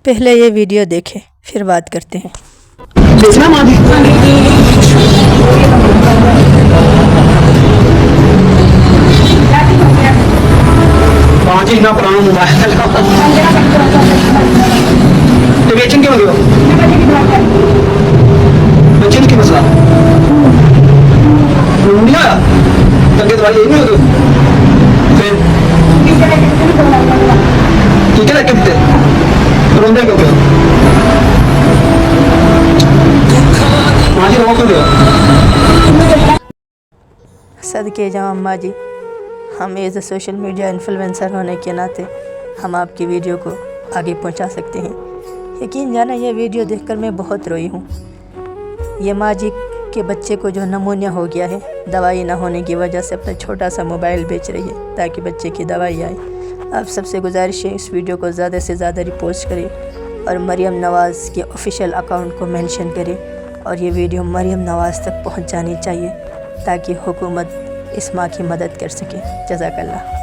पहले ये वीडियो देखें फिर बात करते हैं। देखना माँ जी इतना पुराना मोबाइल तो बेचन क्यों गयो बेचन की मसला नहीं आया तंगे दवाई यही नहीं होगी फिर ठीक है ना कितने रोंदे क्यों क्यों माँ जी रो क्यों गया सदके जाओ अम्मा जी, हम as a social media influencer होने के नाते हम आपकी वीडियो को आगे पहुंचा सकते हैं। यकीन जाना ये वीडियो देखकर मैं बहुत रोई हूँ। ये माँ जी के बच्चे को जो नमूनिया हो गया है, दवाई ना होने की वजह से अपना छोटा सा मोबाइल बेच रही है ताकि बच्चे की दवाई आए। आप सबसे गुजारिश है इस वीडियो को ज़्यादा से ज़्यादा रिपोस्ट करें और मरियम नवाज़ के ऑफिशियल अकाउंट को मेंशन करें और ये वीडियो मरियम नवाज़ तक पहुँच जानी चाहिए ताकि हुकूमत इस माँ की मदद कर सके। जज़ाकल्लाह।